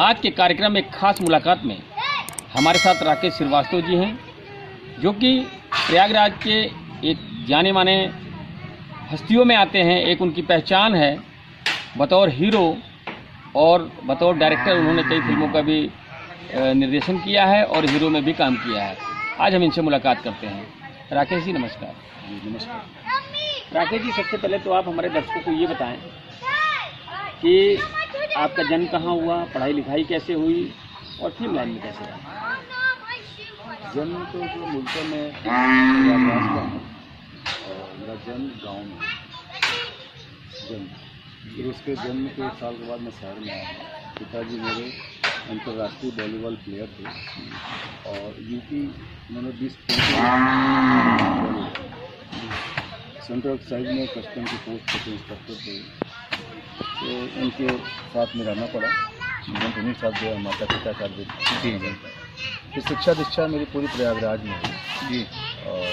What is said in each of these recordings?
आज के कार्यक्रम में खास मुलाकात में हमारे साथ राकेश श्रीवास्तव जी हैं, जो कि प्रयागराज के एक जाने माने हस्तियों में आते हैं। एक उनकी पहचान है बतौर हीरो और बतौर डायरेक्टर। उन्होंने कई फिल्मों का भी निर्देशन किया है और हीरो में भी काम किया है। आज हम इनसे मुलाकात करते हैं। राकेश जी नमस्कार। जी नमस्कार। राकेश जी, सबसे पहले तो आप हमारे दर्शकों को ये बताएं कि आपका जन्म कहाँ हुआ, पढ़ाई लिखाई कैसे हुई और फिल्म लाइन में कैसे रहा? जन्म तो जो मुल्क में प्रयागराज का है और मेरा जन्म गाँव में जन्म। फिर उसके जन्म के 1 साल के बाद मैं शहर में आया। पिताजी मेरे अंतर्राष्ट्रीय वॉलीबॉल प्लेयर थे और यूपी मैंने 20 सेंट्रल एक्साइज में कस्टम की पोस्ट के इंस्पेक्टर थे, तो उनके साथ में रहना पड़ा। जीवन उन्हीं साथ जो माता पिता का जी। फिर शिक्षा दीक्षा मेरी पूरी प्रयागराज में हुई जी। और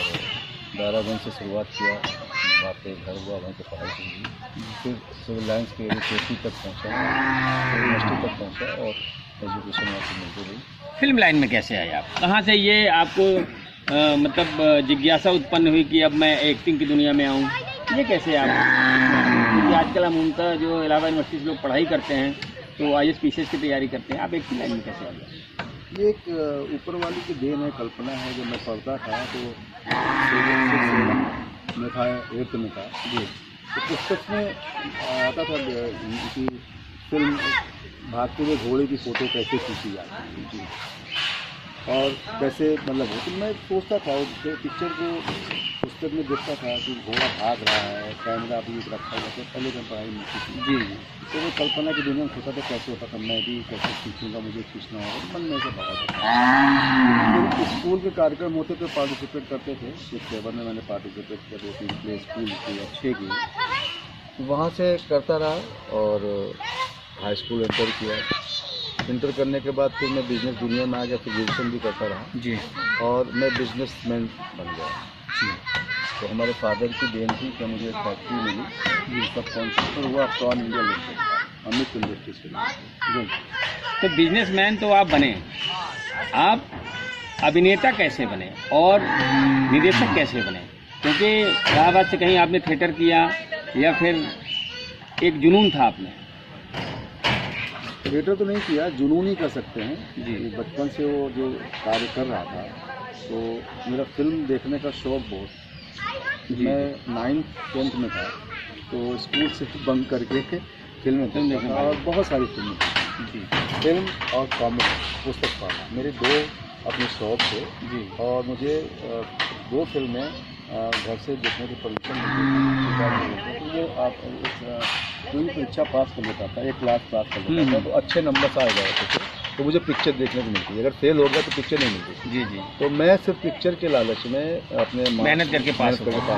दारागंज से शुरुआत किया, वहाँ पे घर हुआ, वहाँ पे पढ़ाई की। फिर सिविल लाइन्स के केसी तक पहुँचा, फिर यूनिवर्सिटी तक पहुँचा और एजुकेशन वहाँ से मिलती रही। फिल्म लाइन में कैसे आए आप? कहाँ से ये आपको मतलब जिज्ञासा उत्पन्न हुई कि अब मैं एक्टिंग की दुनिया में आऊँ? ये कैसे आप, क्योंकि आजकल अमूमतः जो इलाहाबाद यूनिवर्सिटी से लोग पढ़ाई करते हैं तो IAS PCS की तैयारी करते हैं, आप एक्टिंग लाइन में कैसे आ गए? ये एक ऊपर वाली की देन है, कल्पना है। जब मैं पढ़ता था तो मैं था 8th में था जी, तो पुस्तक में आता था कि फिल्म भागते हुए घोड़े की फ़ोटो कैसे खींची जाती है जी, और कैसे मतलब हो। तो मैं सोचता था उस पिक्चर को पुस्तक में देखता था कि घोड़ा भाग रहा है, कैमरा भी रखा हुआ था। पहले मैं पढ़ाई नहीं की जी, तो वो कल्पना की दुनिया में सोचा था कैसे होता था, मैं भी कैसे सीखूँगा, मुझे खींचना होगा। मन में से भागा था। फिर स्कूल के कार्यक्रम होते थे, पार्टिसिपेट करते थे। 6-7 में मैंने पार्टिसिपेट किया, 2-3 प्ले स्कूल की, अच्छे की। वहाँ से करता रहा और हाई स्कूल इंटर किया। इंटर करने के बाद फिर मैं बिजनेस दुनिया में आ गया, फिर ग्रेजुएशन भी करता रहा जी, और मैं बिजनेसमैन बन गया जी। तो हमारे फादर की देन थी कि मुझे फैक्ट्री मिली जी, सब कॉन्सेप्ट हुआ अपटॉन इंडिया लिमिटेड, अमित इंडस्ट्रीज जी। तो बिजनेसमैन तो आप बने, आप अभिनेता कैसे बने और निर्देशक कैसे बने? क्योंकि इलाहाबाद से कहीं आपने थिएटर किया या फिर एक जुनून था आपने? थिएटर तो नहीं किया, जुनून ही कर सकते हैं जी। बचपन से वो जो कार्य कर रहा था, तो मेरा फिल्म देखने का शौक बहुत। मैं 9th-10th में था तो स्कूल से बंक करके फिल्में देखा और बहुत सारी फिल्में जी। फिल्म और कॉमिक पुस्तक पढ़ना मेरे 2 अपने शौक थे जी। और मुझे 2 फिल्में घर से देखने की परमिशन मिलती। तो वो आप कोई परीक्षा पास कर लेता था, 1 क्लास पास कर लेता था, तो अच्छे नंबर से आ जाते थे, तो मुझे पिक्चर देखने को मिलती है। अगर फेल हो गया तो पिक्चर नहीं मिलती जी जी। तो मैं सिर्फ पिक्चर के लालच में अपने मेहनत करके पास होता था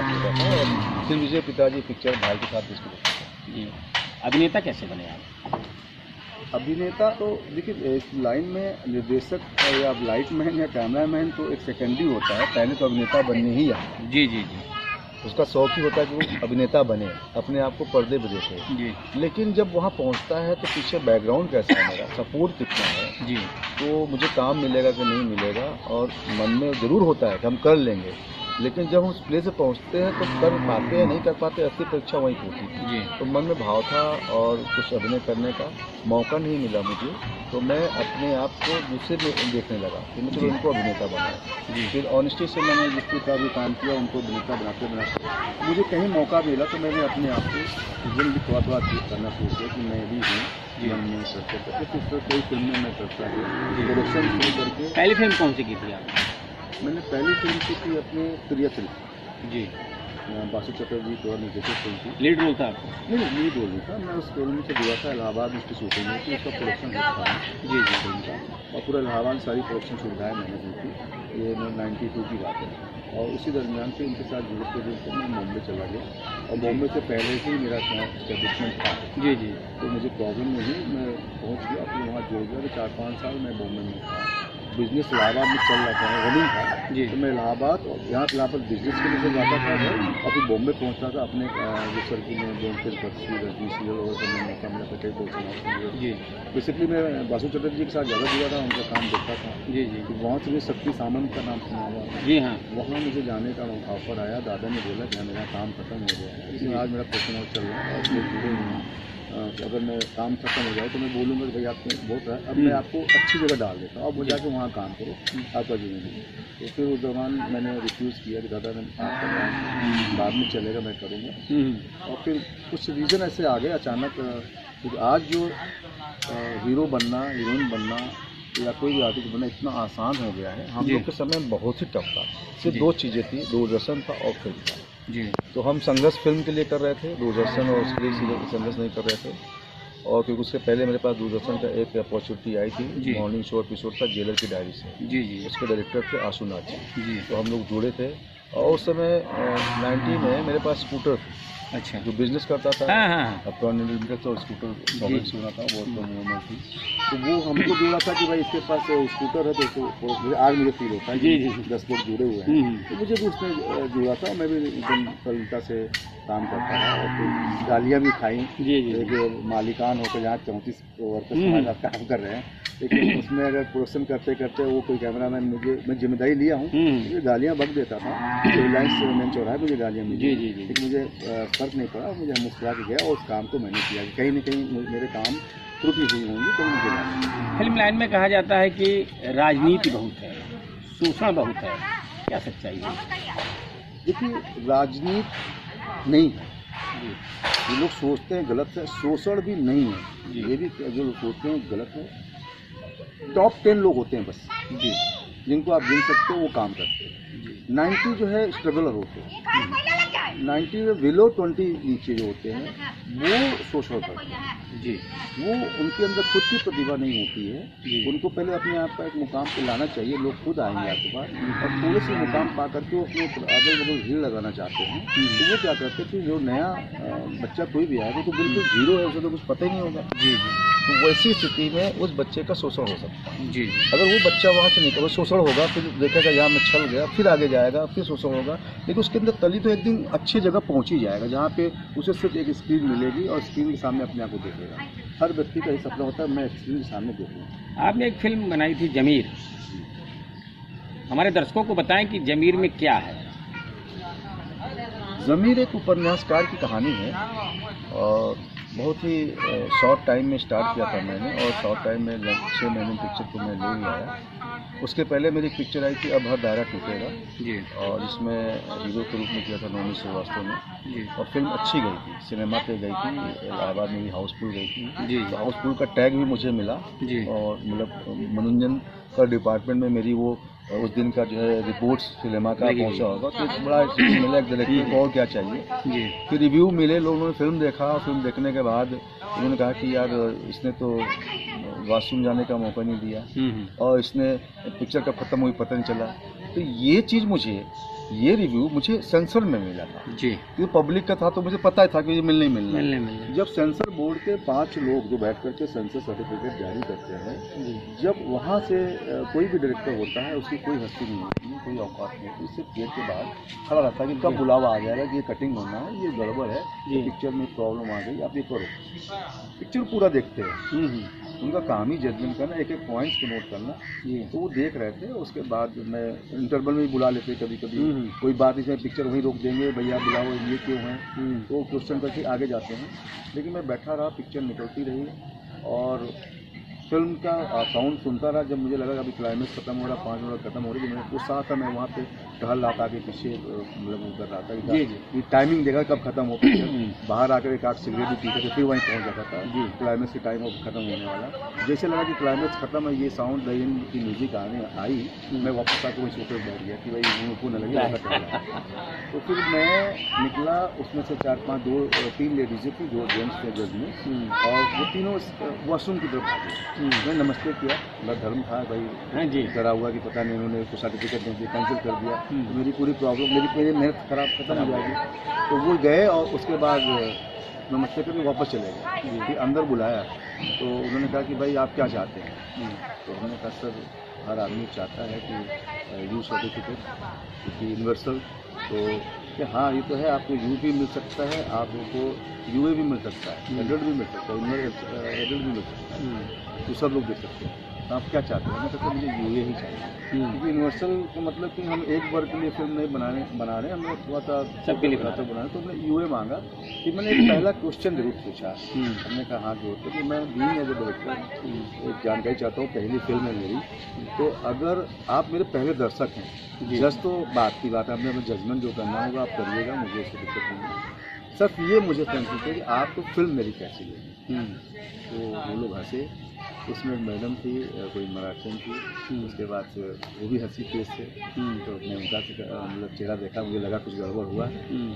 और फिर मुझे पिताजी पिक्चर भाई के साथ इसको देखते थे जी। अभिनेता कैसे बने आप? अभिनेता तो देखिए, एक लाइन में निर्देशक या लाइट मैन या कैमरा मैन तो एक सेकेंडरी होता है, पहले तो अभिनेता बनने ही आता है जी जी जी। उसका शौक ही होता है कि वो अभिनेता बने, अपने आप को पर्दे पे देखे जी। लेकिन जब वहाँ पहुँचता है तो पीछे बैकग्राउंड कैसा है, मेरा सपोर्ट कितना है जी, तो मुझे काम मिलेगा कि नहीं मिलेगा, और मन में ज़रूर होता है कि हम कर लेंगे। लेकिन जब हम उस प्ले से पहुंचते हैं तो कर पाते हैं नहीं कर पाते, असली परीक्षा वहीं होती थी। तो मन में भाव था और कुछ अभिनय करने का मौका नहीं मिला मुझे, तो मैं अपने आप को दूसरे देखने लगा कि मैं चलो उनको अभिनेता बनाया। फिर ऑनेस्टी से मैंने जिसके का भी काम किया उनको अभिनेता बनाते बनाते मुझे कहीं मौका मिला, तो मैंने अपने आप को जल्दी थोड़ा करना शुरू किया कि मैं भी हूँ जीवन में करते करते। फिर कई फिल्में मैं करता हूँ, प्रोडक्शन शुरू करके। पहली फिल्म कौन सी की थी आपने? मैंने पहली फिल्म की थी अपने प्रियत्री जी, बासु चटर्जी द्वारा निर्देशित फिल्म थी। लीड रोल था आपको? नहीं, लीड रोल नहीं था। मैं उस फिल्म से गया था इलाहाबाद में, उसकी शूटिंग हुई थी, उसका प्रोडक्शन होता था जी जी फिल्म का, और पूरा इलाहाबाद सारी प्रोडक्शन सुविधाएँ मैंने दी थी। ये 92 की बात है। और उसी दरमियान से इनके साथ जुड़ते मैं मुंबई चला गया, और बॉम्बे से पहले से ही मेरा एस्टेब्लिशमेंट था जी जी। तो मुझे प्रॉब्लम नहीं, मैं पहुँच गया, फिर वहाँ जुड़ गया। तो 4-5 साल मैं बॉम्बे में था। बिजनेस इलाहाबाद में चल रहा था, रनिंग था जी। तो मैं इलाहाबाद और यहाँ इलाहाबाद बिजनेस के लिए जाता था घर, और फिर बॉम्बे पहुँचता था अपने जो सर्किल में बॉम्बे बस्ती रजनी सीरियल और सब में मौका मिला था कई बोलना जी बेसिकली मैं बासु चटर्जी जी के साथ ज़्यादा जुड़ा था, उनका काम देखता था। जी जी तो वहाँ से मुझे शक्ति सामंत का नाम सुना हुआ था। जी हाँ वहाँ मुझे जाने का ऑफर आया, दादा ने बोला कि मेरा काम खत्म हो गया है, इसलिए आज मेरा प्रोफेशन और चल रहा है और मैं जुड़े हुए हैं। अगर मैं काम खत्म हो जाए तो मैं बोलूँगा कि भाई आपने बहुत है, अब मैं आपको अच्छी जगह डाल देता हूँ, अब वो जाके वहाँ काम करो, आपका ज़िम्मेदारी। तो फिर उस दौरान मैंने रिफ्यूज़ किया कि दादा मैं आपका काम बाद में चलेगा, मैं करूँगा। और फिर कुछ रीज़न ऐसे आ गए अचानक, क्योंकि आज जो हीरो बनना, हीरोइन बनना या कोई भी आर्टिस्ट बनना इतना आसान हो गया है। हम लोग के समय में बहुत ही टफ था, सिर्फ दो चीज़ें थी, दूरदर्शन था और फिल्म था जी। तो हम संघर्ष फिल्म के लिए कर रहे थे, दूरदर्शन और उसके लिए संघर्ष नहीं कर रहे थे। और क्योंकि उससे पहले मेरे पास दूरदर्शन का एक अपॉर्चुनिटी आई थी, मॉर्निंग शो एपिसोड था जेलर की डायरी से जी जी। उसके डायरेक्टर थे आशुनाथ जी। तो हम लोग जुड़े थे। और उस समय 90 में मेरे पास स्कूटर थी, अच्छा जो बिजनेस करता था, हाँ हाँ अपना तो स्कूटर गवर्नमेंट सुना था, बहुत कम उम्र थी, तो वो हमको जोड़ा था कि भाई इसके पास स्कूटर है, तो आज मुझे फील होता है जी कि जी 10 लोग जुड़े हुए हैं, तो मुझे भी उसमें जुड़ा था। मैं भी एकदम सरलता से काम करता रहा और फिर गालियाँ भी खाई जी जी एक मालिकान होकर जहाँ 34 वर्कर्स हमारे साथ काम कर रहे हैं, लेकिन उसमें अगर प्रोडक्शन करते करते वो कोई कैमरामैन मैं जिम्मेदारी लिया हूँ, मुझे गालियाँ बक देता था, रिलायंस मेन चौराहे मुझे गालियाँ मिली, जी जी जी। लेकिन मुझे फर्क नहीं पड़ा, मुझे मुस्कुरा के गया और उस काम को मैंने किया। कहीं ना कहीं मेरे काम त्रुटि हुई होंगी तो मुझे लगा। फिल्म लाइन में कहा जाता है कि राजनीति बहुत है, शोषण बहुत है, क्या सच्चाई है? देखिए राजनीति नहीं है, ये लोग सोचते हैं गलत है, शोषण भी नहीं है, ये भी जो लोग सोचते हैं गलत है। टॉप 10 लोग होते हैं बस जी, जिनको आप गिन सकते हो, वो काम करते हैं। 90 जो है स्ट्रगलर होते हैं, 90 में बिलो 20 नीचे जो होते हैं वो शोषण करते हैं जी, वो उनके अंदर खुद की प्रतिभा नहीं होती है, उनको पहले अपने आप का एक मुकाम पे लाना चाहिए, लोग खुद आएंगे आपके पास और थोड़े से मुकाम पा करके वो अपने अगल बगल भीड़ लगाना चाहते हैं। तो वो क्या करते हैं कि जो नया बच्चा कोई भी आएगा तो बिल्कुल जीरो है, उसे तो कुछ पता ही नहीं होगा जी तो वैसी स्थिति में उस बच्चे का शोषण हो सकता है। जी, अगर वो बच्चा वहाँ से निकल, शोषण होगा, फिर देखेगा यहाँ में छल गया, फिर आगे जाएगा, फिर शोषण होगा, लेकिन उसके अंदर तली तो एक दिन अच्छी जगह पहुँच ही जाएगा जहाँ पे उसे सिर्फ एक स्क्रीन मिलेगी और स्क्रीन के सामने अपने आप को देखेगा। हर व्यक्ति का ये सपना होता है मैं स्क्रीन के सामने देखूँ। आपने एक फिल्म बनाई थी जमीर, हमारे दर्शकों को बताएं कि जमीर में क्या है? ज़मीर एक उपन्यासकार की कहानी है और बहुत ही शॉर्ट टाइम में स्टार्ट किया था मैंने और शॉर्ट टाइम में 6 महीने पिक्चर को मैं ले आया। उसके पहले मेरी एक पिक्चर आई थी अब हर दायरा टूटेगा जी, और इसमें हीरो के रूप में किया था नवनीत श्रीवास्तव ने जी, और फिल्म अच्छी गई थी, सिनेमा पे गई थी, इलाहाबाद में भी हाउसफुल गई थी जी, तो हाउसफुल का टैग भी मुझे मिला जी, और मतलब मनोरंजन का डिपार्टमेंट में मेरी वो उस दिन का जो है रिपोर्ट्स सिनेमा का पहुंचा होगा तो एक बड़ा मिला एक डायरेक्टर को और क्या चाहिए जी, फिर रिव्यू मिले, लोगों ने फिल्म देखा, फिल्म देखने के बाद उन्होंने कहा कि यार इसने तो वॉशरूम जाने का मौका नहीं दिया और इसने पिक्चर कब खत्म हुई पता नहीं चला। तो ये चीज़ मुझे, ये रिव्यू मुझे सेंसर में मिला था जी, क्योंकि पब्लिक का था तो मुझे पता था कि ये मिलना ही मिलना। जब सेंसर बोर्ड के 5 लोग जो बैठ करके सेंसर सर्टिफिकेट जारी करते हैं, जब वहाँ से कोई भी डायरेक्टर होता है उसकी कोई हस्ती नहीं होती है, कोई औकात नहीं होती, सिर्फ गेट के बाहर खड़ा रहता है कि कब बुलावा आ जाएगा कि ये कटिंग होना है, ये गड़बड़ है, ये पिक्चर में प्रॉब्लम आ गई, आप ये करो। पिक्चर पूरा देखते हैं, उनका काम ही जजमेंट करना, एक एक पॉइंट्स को नोट करना, तो वो देख रहे थे। उसके बाद मैं इंटरवल में भी बुला लेते कभी कभी, कोई बात इसमें पिक्चर वहीं रोक देंगे, भैया बुलाओ ये क्यों है, तो क्वेश्चन करके आगे जाते हैं। लेकिन मैं बैठा रहा, पिक्चर निकलती रही और फिल्म का साउंड सुनता रहा। जब मुझे लगा कि अभी क्लाइमेक्स खत्म हो रहा, 5 मिनट खत्म हो रही, तो मैं उत्साह था, मैं वहाँ पे टहल रहा था, आगे पीछे मतलब वो कर रहा था कि टाइमिंग देखा कब खत्म हो पिक्चर, बाहर आकर एक 8 सिगरेट भी पीते थे, फिर वहीं पहुँच जाता था क्लाइमेक्स के टाइम खत्म होने वाला। जैसे लगा कि क्लाइमेक्स खत्म है, ये साउंड दहीन की म्यूजिक आने आई, मैं वापस आकर वहीं सोते बैठ गया कि भाई मुँह न लगे। तो फिर मैं निकला, उसमें से 3 लेडीज़ें थी, 2 जेंट्स थे जज में, और वो तीनों वॉशरूम की तरफ भागे। मैं नमस्ते किया, मेरा धर्म था भाई, डरा हुआ कि पता नहीं उन्होंने कुछ सर्टिफिकेट नहीं दिया, कैंसिल कर दिया, तो मेरी पूरी प्रॉब्लम, मेरी मेहनत खराब खत्म हो जाएगी। तो वो गए और उसके बाद नमस्ते करके वापस चले गए। फिर अंदर बुलाया तो उन्होंने कहा कि भाई आप क्या चाहते हैं? तो हमने कहा सर हर आदमी चाहता है कि यू सर्टिफिकेट क्योंकि यूनिवर्सल, तो कि हाँ ये तो है, आपको यू भी मिल सकता है, आपको यूए भी मिल सकता है, एडल्ट भी मिल सकता है, एडल्ट भी मिल सकता है, तो सब लोग दे सकते हैं। तो आप क्या चाहते हैं? मैंने कहा मुझे यूए ही चाहिए क्योंकि यूनिवर्सल का मतलब कि हम एक वर्ग के लिए फिल्म नहीं बना रहे, हमने थोड़ा सा सबके लिए बना रहे, तो हमने यूए मांगा। कि मैंने एक पहला क्वेश्चन जरूर पूछा, हमने कहा हाँ जो होता है कि मैं बीइंग एज ए डायरेक्टर एक जानकारी चाहता हूँ, पहली फिल्म है मेरी, तो अगर आप मेरे पहले दर्शक हैं, जस्ट तो बात की बात है, आपने अपना जजमेंट जो करना होगा आप करिएगा, मुझे उससे दिक्कत नहीं है, सिर्फ ये मुझे कंफ्यूज है कि आपको फिल्म मेरी कैसी लगी। तो वो लोग हंसे, उसमें मैडम थी, कोई मराठियन थी, उसके बाद से वो भी हंसी तेज थे, तो मैं उनका मतलब चेहरा देखा, मुझे लगा कुछ गड़बड़ हुआ।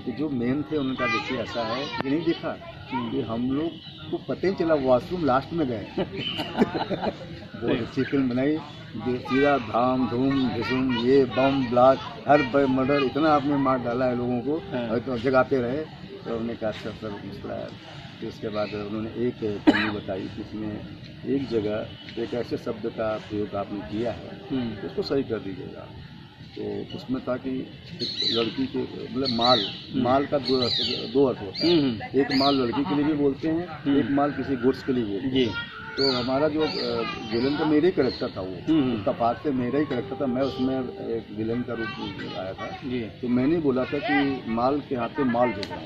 कि जो मेन थे उन्होंने कहा देखिए ऐसा है, ये नहीं देखा कि हम लोग को पता ही चला वॉशरूम लास्ट में गए। बहुत अच्छी फिल्म बनाई, सीधा धाम धूम धुसुम, ये बम ब्लास्ट हर मर्डर इतना आपने मार डाला है लोगों को, और तो जगाते रहे। तो उन्होंने कहा अच्छा सर मुस्कुराया। फिर उसके बाद उन्होंने एक कहानी बताई कि इसमें एक जगह एक ऐसे शब्द का प्रयोग आपने किया है तो उसको सही कर दीजिएगा। तो उसमें था कि एक लड़की के मतलब माल का दो अर्थ होता है, एक माल लड़की के लिए भी बोलते हैं, एक माल किसी गुड्स के लिए बोलते हैं। तो हमारा जो विलन का मेरा ही करेक्टर था, वो उत्तपाद से मेरा ही करेक्टर था, मैं उसमें एक विलन का रूप आया था। तो मैंने बोला था कि माल के हाथे माल जो है,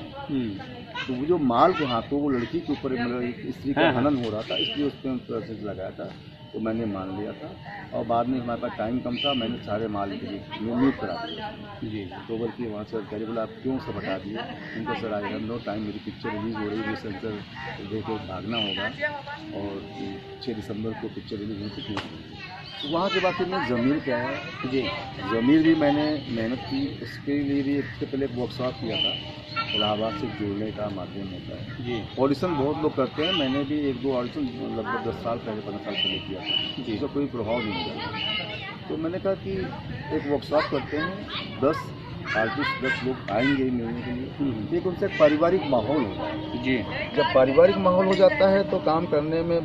तो वो जो माल के हाथों वो लड़की के ऊपर मतलब स्त्री का हनन हो रहा था, इसलिए उस पर प्रोसेस लगाया था। तो मैंने मान लिया था, और बाद में हमारे पास टाइम कम था, मैंने सारे माल के लिए म्यूट करा दिया जी। तो बल्कि वहाँ से कह बोला आप क्यों सब हटा दिए? उनको sir I have no time, मेरी पिक्चर रिलीज़ हो रही है, सेंसर देखो भागना होगा, और 6 दिसंबर को पिक्चर रिलीज हो चुकी है। वहाँ के बाद फिर मैं ज़मीर क्या है जी, ज़मीर भी मैंने मेहनत की, उसके लिए भी इससे पहले एक वर्कशॉप किया था, इलाहाबाद से जुड़ने का माध्यम होता है जी। ऑडिशन बहुत लोग करते हैं, मैंने भी 1-2 ऑडिशन लगभग 10 साल पहले 15 साल पहले किया था जी, इसका कोई प्रभाव नहीं हुआ। तो मैंने कहा कि एक वर्कशॉप करते हैं, 10 आर्टिस्ट 10 लोग आएंगे मिलने के लिए, एक उनसे पारिवारिक माहौल होता है जी। जब पारिवारिक माहौल हो जाता है तो काम करने में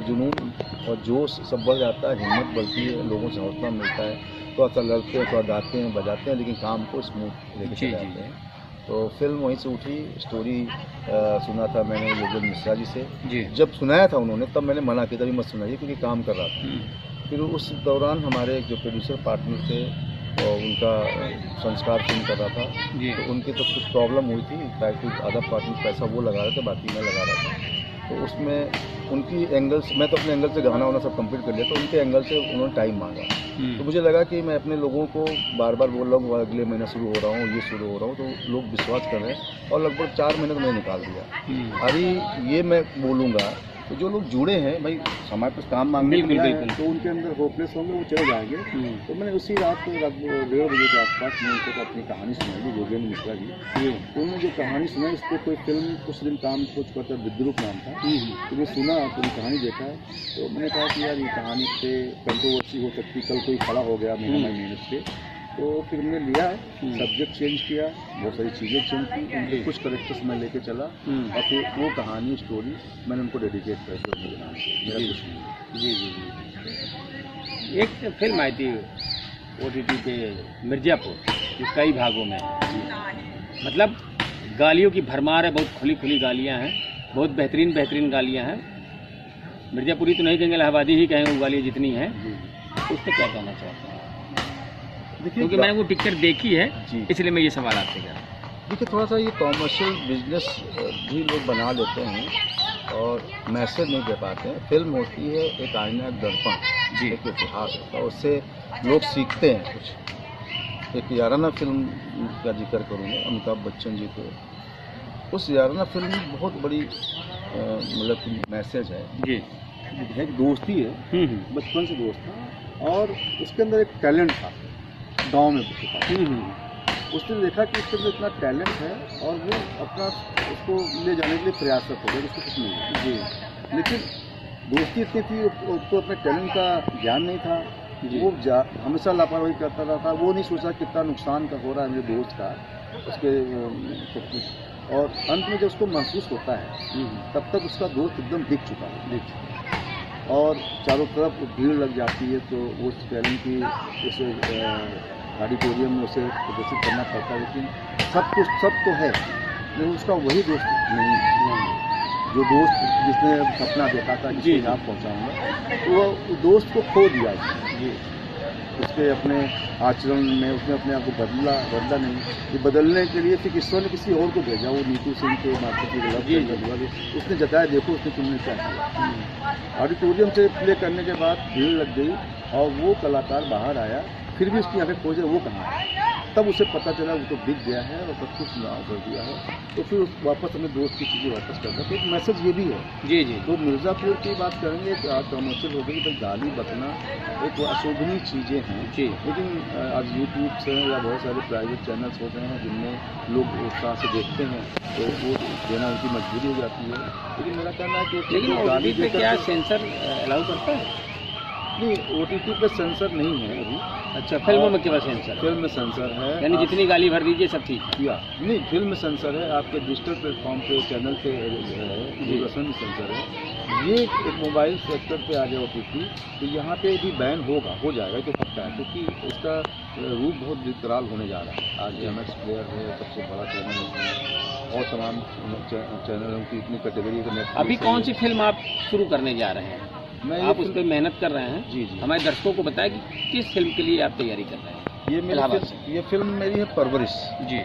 जुनून और जोश सब बढ़ जाता है, हिम्मत बढ़ती है, लोगों से हौसला मिलता है, थोड़ा सा लड़ते हैं, थोड़ा गाते हैं बजाते हैं, लेकिन काम को स्मूथ लेके चले जाते हैं। तो फिल्म वहीं से उठी, स्टोरी सुना था मैंने योगेंद्र मिश्रा जी से जी। जब सुनाया था उन्होंने तब मैंने मना किया था कि मत सुनाइए, क्योंकि काम कर रहा था। फिर उस दौरान हमारे जो प्रोड्यूसर पार्टनर थे और उनका संस्कार फिल्म कर रहा था, तो उनकी तो कुछ प्रॉब्लम हुई थी, कुछ आधा पार्टनर पैसा वो लगा रहे थे, बाकी मैं लगा रहा था। तो उसमें उनकी एंगल से, मैं तो अपने एंगल से गाना वाना सब कंप्लीट कर लिया, तो उनके एंगल से उन्होंने टाइम मांगा। तो मुझे लगा कि मैं अपने लोगों को बार बार बोल रहा हूँ अगले महीना शुरू हो रहा हूँ, ये शुरू हो रहा हूँ, तो लोग विश्वास कर रहे हैं, और लगभग 4 महीने तो मैंने निकाल दिया। अभी ये मैं बोलूँगा तो जो लोग जुड़े हैं भाई हमारे पास काम मांगने के लिए, तो उनके अंदर होपलेस होंगे, वो चले जाएंगे। तो मैंने उसी रात को 1:30 बजे के आसपास मैं उनको अपनी कहानी सुनाई, योगेंद्र मिश्रा जी। तो उन्होंने जो कहानी सुनाई, इस पर कोई फिल्म कुछ दिन काम कुछ करता, विद्रूप नाम था। तो मैं सुना, पूरी कहानी देखा, तो मैंने कहा कि यार ये कहानी पे कंट्रोवर्सी हो सकती, कल कोई खड़ा हो गया मेहनत पे। तो फिर हमने लिया, सब्जेक्ट चेंज किया, बहुत सारी चीज़ें चेंज की, उनके कुछ करेक्टर्स मैं लेके चला, और फिर वो कहानी स्टोरी मैंने उनको डेडिकेट कर दी मेरे नाम से, मेरा कुछ नहीं। जी जी जी। एक फिल्म आई थी OTT पे मिर्ज़ापुर, जो कई भागों में है, मतलब गालियों की भरमार है, बहुत खुली खुली गालियाँ हैं, बहुत बेहतरीन गालियाँ हैं। मिर्ज़ापुरी तो नहीं कहेंगे, इलाहाबादी ही कहेंगे, वो गालियाँ जितनी हैं। उस पर क्या कहना चाहते हैं? क्योंकि मैंने वो पिक्चर देखी है, इसलिए मैं ये सवाल आपसे कर रहा हूँ। देखिए थोड़ा सा ये कॉमर्शियल बिजनेस भी लोग बना लेते हैं और मैसेज नहीं दे पाते हैं। फिल्म होती है एक आईना, एक दर्पण जी, एक इतिहास होता है, उससे लोग सीखते हैं कुछ। एक याराना फिल्म का जिक्र करूँगा, अमिताभ बच्चन जी को, उस याराना फिल्म में बहुत बड़ी मतलब मैसेज है जी। एक दोस्ती है, बचपन से दोस्त था, और उसके अंदर एक टैलेंट था गाँव में उसने देखा कि इसके अंदर इतना टैलेंट है, और वो अपना उसको ले जाने के लिए प्रयासरत हो गया, उसको कुछ नहीं जी। लेकिन दोस्ती इतनी थी, उसको अपने टैलेंट का ज्ञान नहीं था, वो हमेशा लापरवाही करता रहा था। वो नहीं सोचा कितना नुकसान का हो रहा है मेरे दोस्त का, उसके और अंत में जब उसको महसूस होता है तब तक उसका दोस्त एकदम दिख चुका है, और चारों तरफ भीड़ लग जाती है, तो वो फिल्म की उसे ऑडिटोरियम में उसे प्रदर्शित करना पड़ता है, लेकिन सब तो है, लेकिन उसका वही दोस्त नहीं है जो दोस्त जिसने सपना देखा था जिसके यहाँ पहुँचाऊँगा, तो वो दोस्त को खो दिया उसने। उसके अपने आचरण में उसने अपने आप को बदला नहीं, ये बदलने के लिए फिर ईश्वर ने किसी और को भेजा, वो नीतू सिंह के मार्केट की गलत उसने जताया, देखो उसने तुमने क्या किया। ऑडिटोरियम से प्ले करने के बाद भीड़ लग गई और वो कलाकार बाहर आया, फिर भी उसकी आंखें खोजे वो कहाँ है, तब उसे पता चला वो तो बिक गया है और सब कुछ कर दिया है। तो फिर वापस हमें दोस्त की चीज़ें वापस करना, तो एक मैसेज ये भी है। जी जी। तो मिर्ज़ापुर की बात करेंगे तो आज कमर्शियल हो गई, भाई गाली बकना एक अशोभनीय चीज़ें हैं जी, लेकिन आज यूट्यूब से या बहुत सारे प्राइवेट चैनल्स हो गए हैं जिनमें लोग उत्साह से देखते हैं, तो वो देना उनकी मजबूरी हो जाती है। लेकिन मेरा कहना है कि लेकिन गाली पे क्या सेंसर अलाउ करता है? नहीं, OTT पे सेंसर नहीं है अभी। अच्छा, फिल्मों में केवल सेंसर? फिल्म में सेंसर है, यानी जितनी गाली भर दीजिए सब ठीक किया नहीं, फिल्म में सेंसर है, आपके डिजिटल प्लेटफॉर्म पे चैनल पे दूरदर्शन में सेंसर है। ये एक मोबाइल सेक्टर पे आ गया OTT, तो यहाँ पे भी बैन हो जाएगा तो पक्का है, क्योंकि इसका रूप बहुत विकराल होने जा रहा है। आज MX प्लेयर है, सबसे बड़ा चैनल है, और तमाम चैनलों की इतनी कैटेगरी। अभी कौन सी फिल्म आप शुरू करने जा रहे हैं? आप उस पर मेहनत कर रहे हैं? जी जी। हमारे दर्शकों को बताएं कि किस फिल्म के लिए आप तैयारी कर रहे हैं? ये फिल्म मेरी है परवरिश जी।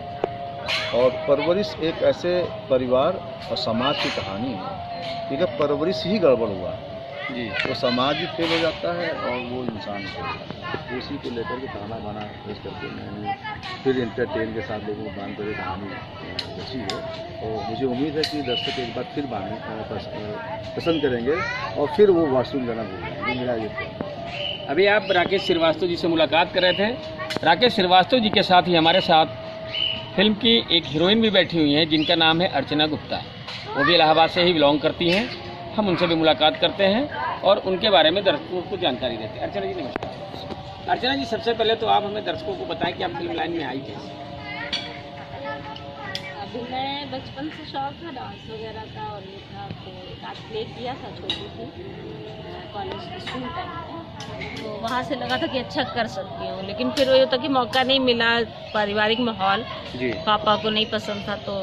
और परवरिश एक ऐसे परिवार और समाज की कहानी है, क्योंकि परवरिश ही गड़बड़ हुआ जी, तो समाज भी फेल हो जाता है और वो इंसान भी फेल हो जाता है। तो उसी को लेकर के खाना बाना पेश करके मैंने फिर एंटरटेन के साथ लोगों को बांध कर कहानी रची है, और मुझे उम्मीद है कि दर्शक एक बार फिर पसंद करेंगे और फिर वो वॉशरूम जाना भूल जाएंगे। मेरा ये अभी आप राकेश श्रीवास्तव जी से मुलाकात कर रहे थे। राकेश श्रीवास्तव जी के साथ ही हमारे साथ फिल्म की एक हीरोइन भी बैठी हुई हैं जिनका नाम है अर्चना गुप्ता। वो भी इलाहाबाद से ही बिलोंग करती हैं। हम उनसे भी मुलाकात करते हैं और उनके बारे में दर्शकों को जानकारी देते हैं। अर्चना जी नमस्कार। अर्चना जी, सबसे पहले तो आप हमें दर्शकों को बताएं कि आप फिल्म लाइन में आई कैसे? अभी मैं बचपन से शौक था डांस वगैरह का, और ये था तो एक आध प्ले किया था छोटी थी कॉलेज स्कूल टाइम में, तो वहाँ से लगा था कि अच्छा कर सकती हूँ, लेकिन फिर वही होता कि मौका नहीं मिला, पारिवारिक माहौल जी, पापा को नहीं पसंद था तो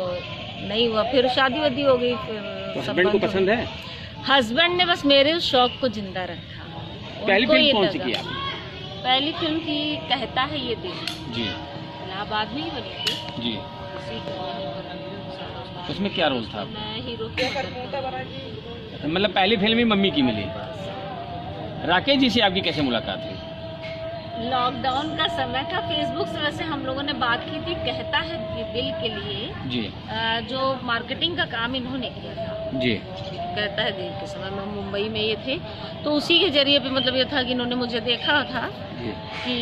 नहीं हुआ, फिर शादी वादी हो गई। फिर हस्बैंड को पसंद है? हस्बैंड ने बस मेरे उस शौक को जिंदा रखा। पहली फिल्म कौन सी की आपने? पहली फिल्म की कहता है ये दिल जी, इलाहाबाद में ही बनी थी जी। उसी उसमें क्या रोल था? मैं हीरो की मतलब पहली फिल्म ही मम्मी की मिली। राकेश जी से आपकी कैसे मुलाकात हुई? लॉकडाउन का समय था, फेसबुक से वैसे हम लोगों ने बात की थी कहता है कि दिल के लिए जी, जो मार्केटिंग का काम इन्होंने किया था जी, कहता है दिल के समय में मुंबई में ये थे, तो उसी के जरिए पे मतलब ये था कि इन्होंने मुझे देखा था जी, कि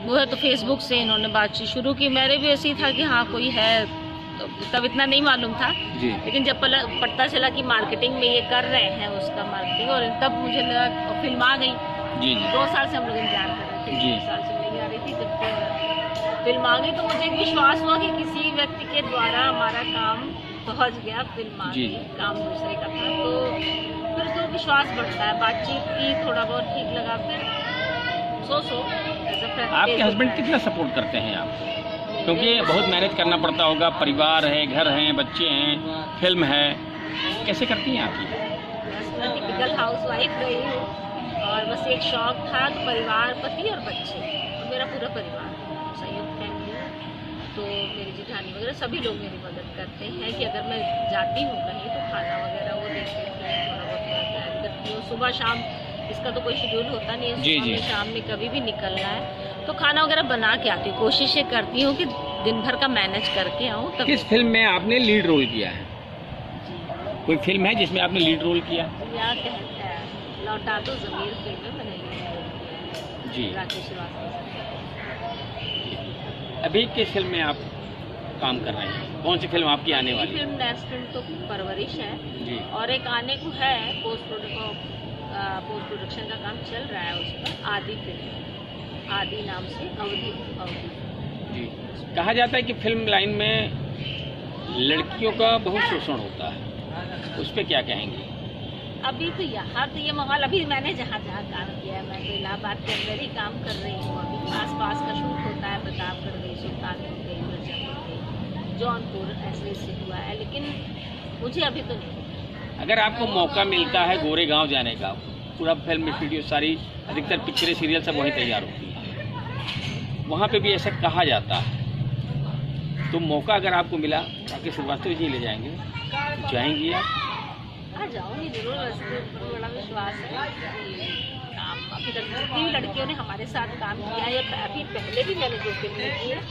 वो है, तो फेसबुक से इन्होंने बातचीत शुरू की। मेरे भी ऐसी था कि हाँ कोई है, तो तब इतना नहीं मालूम था जी, लेकिन जब पता चला कि मार्केटिंग में ये कर रहे हैं उसका मार्केटिंग, और तब मुझे लगा फिल्म आ गई जी, 2 साल से हम लोग इंतजार कर रहे थे, 2 साल से नहीं आ रही थी, जब फिल्म आ गई तो मुझे एक विश्वास हुआ कि किसी व्यक्ति के द्वारा हमारा काम पहुंच गया, फिल्म आ गई, काम दूसरे का था, तो फिर तो विश्वास बढ़ता है। बातचीत की, थोड़ा बहुत ठीक लगा, फिर आपके हस्बैंड कितना सपोर्ट करते हैं आपको? क्योंकि बहुत मैनेज करना पड़ता होगा, परिवार है, घर हैं, बच्चे हैं, फिल्म है, कैसे करती हैं आप ये? बस मैं टिपिकल हाउस वाइफ रही हूँ और बस एक शौक था, तो परिवार, पति और बच्चे और मेरा पूरा परिवार संयुक्त फैमिली है, तो मेरी जेठानी वगैरह सभी लोग मेरी मदद करते हैं कि अगर मैं जाती हूँ कहीं तो खाना वगैरह वो देख लेती हैं, थोड़ा बहुत मैं प्लान करती हूँ। सुबह शाम इसका तो कोई शेड्यूल होता नहीं है, सुबह में शाम में कभी भी निकलना है तो खाना वगैरह बना के आती हूँ, कोशिश ये करती हूँ कि दिन भर का मैनेज करके आऊँ। तब किस फिल्म में आपने लीड रोल किया है? कोई फिल्म है जिसमें आपने लीड रोल किया? या कहता है लौटा दो ज़मीर फिल्म में मैंने लीड जी, राकेश श्रीवास्तव। अभी किस फिल्म में आप काम कर रहे हैं? कौन सी फिल्म आपकी आने वाली? फिल्म नेक्स्ट फिल्म तो परवरिश है जी, और एक आने को है पोस्ट प्रोडक्शन का काम चल रहा है, उस पर आदि फिल्म, आदि नाम से, अवधि जी। कहा जाता है कि फिल्म लाइन में लड़कियों का बहुत शोषण होता है, उस पर क्या कहेंगे? अभी तो यहाँ तो ये माहौल, अभी मैंने जहाँ जहाँ काम किया है, मैं तो इलाहाबाद के अंदर ही काम कर रही हूँ। अभी आस पास का शूट होता है, प्रतापगढ़ गई, सुल्तानपुर गई, मिर्जापुर गई, जौनपुर ऐसे हुआ है, लेकिन मुझे अभी तो नहीं। अगर आपको मौका मिलता है गोरे गांव जाने का, पूरा फिल्म स्टूडियो, सारी अधिकतर पिक्चरें सीरियल सब वहीं तैयार होती हैं, वहाँ पे भी ऐसा कहा जाता है, तो मौका अगर आपको मिला, राकेश श्रीवास्तव जी ले जाएंगे, जाएंगी आप? हाँ, जाऊँगी जरूर। वैसे तो बड़ा विश्वास है कि काम अभी तक जितनी भी लड़कियों ने हमारे साथ काम किया है, या अभी पहले भी मैंने जो फिल्में की है,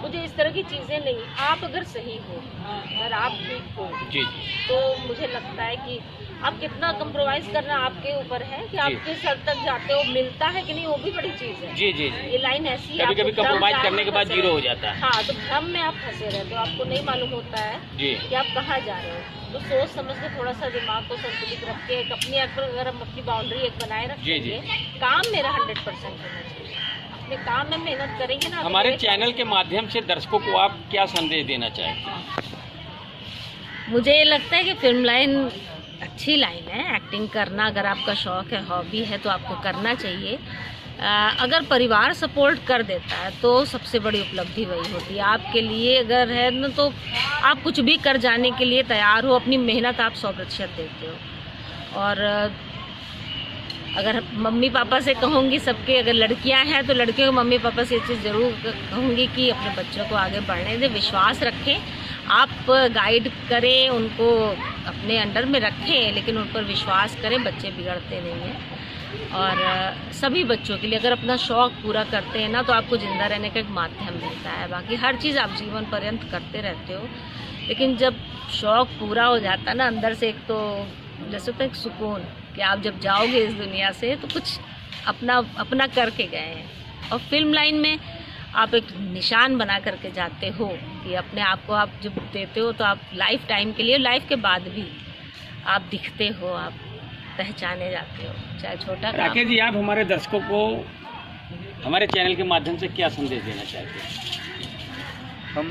मुझे इस तरह की चीज़ें नहीं, आप अगर सही हो, अगर आप ठीक हो जी, तो मुझे लगता है कि आप कितना कंप्रोमाइज़ करना आपके ऊपर है कि आप किस हद तक जाते हो, मिलता है कि नहीं, वो भी बड़ी चीज़ है। जी जी, ये लाइन ऐसी है, कभी कभी कंप्रोमाइज करने के बाद जीरो हो जाता है। हाँ, तो भ्रम में आप फंसे रहते हो, आपको नहीं मालूम होता है जी कि आप कहाँ जा रहे हो। तो सोच समझ के थोड़ा सा दिमाग को संतुलित रख के, एक अपनी अगर हम अपनी बाउंड्री एक बनाए रखेंगे, काम मेरा 100% होना चाहिए, अपने काम में मेहनत करेंगे ना। हमारे चैनल के माध्यम से दर्शकों को आप क्या संदेश देना चाहेंगे? मुझे ये लगता है कि फिल्म लाइन अच्छी लाइन है, एक्टिंग करना अगर आपका शौक है, हॉबी है, तो आपको करना चाहिए। अगर परिवार सपोर्ट कर देता है तो सबसे बड़ी उपलब्धि वही होती है आपके लिए। अगर है ना, तो आप कुछ भी कर जाने के लिए तैयार हो, अपनी मेहनत आप 100% देते हो। और अगर मम्मी पापा से कहूँगी, सबके अगर लड़कियां हैं तो लड़कियों के मम्मी पापा से ये चीज़ ज़रूर कहूँगी कि अपने बच्चों को आगे बढ़ने दें, विश्वास रखें, आप गाइड करें, उनको अपने अंडर में रखें, लेकिन उन पर विश्वास करें, बच्चे बिगड़ते नहीं हैं। और सभी बच्चों के लिए अगर अपना शौक़ पूरा करते हैं ना, तो आपको ज़िंदा रहने का एक माध्यम मिलता है। बाकी हर चीज़ आप जीवन पर्यंत करते रहते हो, लेकिन जब शौक़ पूरा हो जाता है ना अंदर से, एक तो जैसे तो एक सुकून कि आप जब जाओगे इस दुनिया से तो कुछ अपना करके गए हैं। और फिल्म लाइन में आप एक निशान बना करके जाते हो कि अपने आप को आप जब देते हो तो आप लाइफ टाइम के लिए, लाइफ के बाद भी आप दिखते हो, आप पहचाने जाते हो, चाहे छोटा। राकेश जी, आप हमारे दर्शकों को हमारे चैनल के माध्यम से क्या संदेश देना चाहते हैं? हम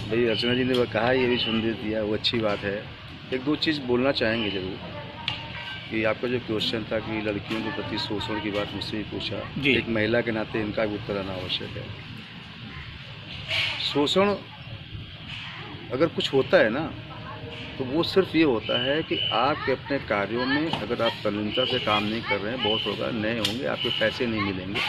भाई अर्चना जी ने कहा, ये भी संदेश दिया, वो अच्छी बात है। एक दो चीज़ बोलना चाहेंगे ज़रूर कि आपका जो क्वेश्चन था कि लड़कियों के प्रति शोषण की बात मुझसे ही पूछा, एक महिला के नाते इनका भी उत्तर आना आवश्यक है। शोषण अगर कुछ होता है ना, तो वो सिर्फ ये होता है कि आपके अपने कार्यों में अगर आप तल्लीनता से काम नहीं कर रहे हैं, बहुत होगा नए होंगे, आपके पैसे नहीं मिलेंगे।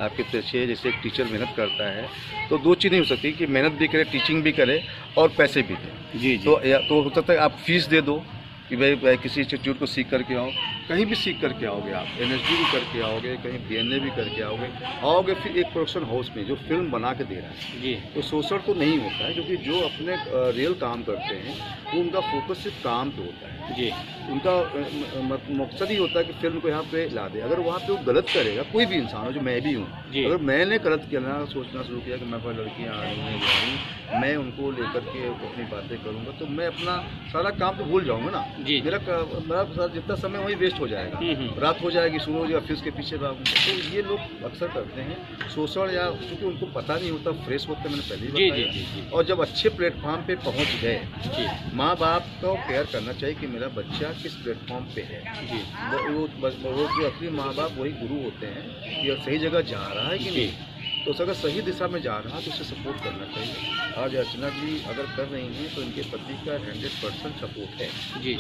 आपके पीछे जैसे एक टीचर मेहनत करता है, तो दो चीज़ नहीं हो सकती कि मेहनत भी करे, टीचिंग भी करे और पैसे भी दें। जी। तो हो सकता है आप फीस दे दो कि भाई किसी इंस्टीट्यूट को सीख करके आओ, कहीं भी सीख करके आओगे, आप NSD भी करके आओगे, कहीं BNA भी करके आओगे, फिर एक प्रोडक्शन हाउस में जो फिल्म बना के दे रहा है जी, तो शोषण तो नहीं होता है, क्योंकि जो अपने रियल काम करते हैं वो उनका फोकस सिर्फ काम पे होता है जी। उनका मकसद ही होता है कि फिल्म को यहाँ पे ला दे। अगर वहाँ पे वो गलत करेगा, कोई भी इंसान हो, जो मैं भी हूँ, अगर मैंने गलत किया ना, सोचना शुरू किया कि मैं कोई लड़कियाँ आ रही हैं, मैं उनको लेकर के अपनी बातें करूँगा, तो मैं अपना सारा काम तो भूल जाऊँगा ना जी। मेरा जितना समय वही वेस्ट हो जाएगा, रात हो जाएगी, शुरू हो जाएगा, फिर उसके पीछे भागूंगा। तो ये लोग अक्सर करते हैं शोषण, या क्योंकि उनको पता नहीं होता, फ्रेश होते, मैंने पहले ही बताया। और जब अच्छे प्लेटफॉर्म पे पहुंच गए, माँ बाप को केयर करना चाहिए कि मेरा बच्चा किस प्लेटफॉर्म पे है जी। वो जो असली माँ बाप वही गुरु होते हैं कि सही जगह जा रहा है कि नहीं, तो अगर सही दिशा में जा रहा है तो उसे सपोर्ट करना चाहिए। आज अर्चना जी अगर कर रही हैं तो इनके पति का 100% सपोर्ट है जी।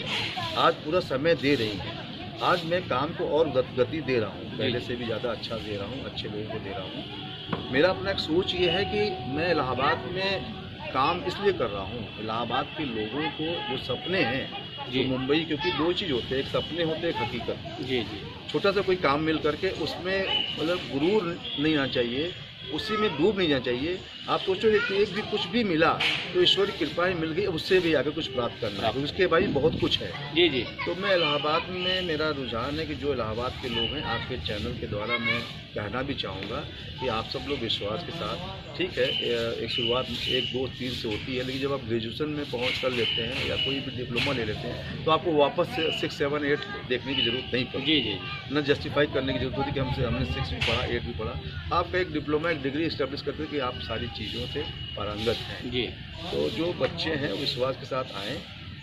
आज पूरा समय दे रही हैं। आज मैं काम को और गति दे रहा हूँ, पहले से भी ज़्यादा अच्छा दे रहा हूँ, अच्छे लोगों को दे रहा हूँ। मेरा अपना एक सोच ये है कि मैं इलाहाबाद में काम इसलिए कर रहा हूँ, इलाहाबाद के लोगों को जो सपने हैं जो मुंबई, क्योंकि दो चीज़ होते हैं, एक सपने होते हैं, एक हकीकत जी जी। छोटा सा कोई काम मिल करके उसमें मतलब गुरूर नहीं आना चाहिए, उसी में डूब नहीं जाना चाहिए। आप सोचोगे कि एक भी कुछ भी मिला तो ईश्वर की कृपा ही मिल गई, उससे भी आगे कुछ प्राप्त करना है, उसके भाई बहुत कुछ है जी जी। तो मैं इलाहाबाद में, मेरा रुझान है कि जो इलाहाबाद के लोग हैं, आपके चैनल के द्वारा मैं कहना भी चाहूँगा कि आप सब लोग विश्वास के साथ, ठीक है, एक शुरुआत 1, 2, 3 से होती है, लेकिन जब आप ग्रेजुएशन में पहुँच कर लेते हैं या कोई भी डिप्लोमा ले लेते हैं, तो आपको वापस से 6, 7, 8 देखने की जरूरत नहीं पड़ती जी जी। न जस्टिफाई करने की जरूरत होती कि हमने 6 भी पढ़ा, 8 भी पढ़ा। आपका एक डिप्लोमा, एक डिग्री इस्टेब्लिश करते हैं कि आप सारी चीज़ों से पारंगत हैं जी। तो जो बच्चे हैं विश्वास के साथ आएँ,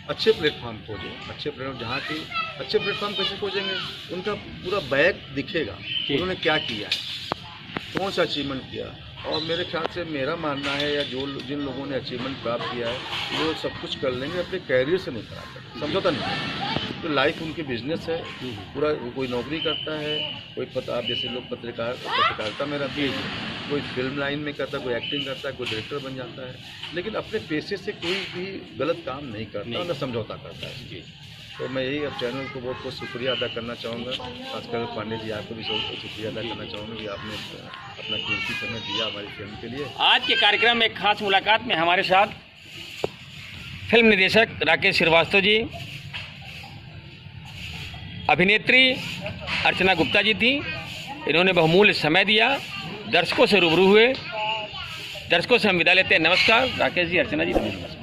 अच्छे प्लेटफॉर्म खोजें, अच्छे प्लेटफॉर्म जहाँ की अच्छे प्लेटफॉर्म कैसे खोजेंगे, उनका पूरा बैग दिखेगा, उन्होंने क्या किया है, कौन सा अचीवमेंट किया। और मेरे ख्याल से मेरा मानना है या जिन लोगों ने अचीवमेंट प्राप्त किया है वो सब कुछ कर लेंगे, अपने कैरियर से नहीं करा सकते, समझौता नहीं। तो लाइफ उनकी बिजनेस है पूरा, कोई नौकरी करता है, कोई आप जैसे लोग पत्रकारिता में रहते हैं, कोई फिल्म लाइन में करता है, कोई एक्टिंग करता है, कोई डायरेक्टर बन जाता है, लेकिन अपने पेशे से कोई भी गलत काम नहीं करता, न समझौता करता है जी। तो मैं यही अब चैनल को बहुत बहुत शुक्रिया अदा करना चाहूँगा, खासकर पांडे जी आपको भी शुक्रिया अदा करना चाहूँगा कि आपने अपना कीमती समय दिया हमारी फिल्म के लिए। आज के कार्यक्रम में एक खास मुलाकात में हमारे साथ फिल्म निदेशक राकेश श्रीवास्तव जी, अभिनेत्री अर्चना गुप्ता जी थी। इन्होंने बहुमूल्य समय दिया, दर्शकों से रूबरू हुए। दर्शकों से हम विदा लेते हैं। नमस्कार राकेश जी, अर्चना जी, नमस्कार।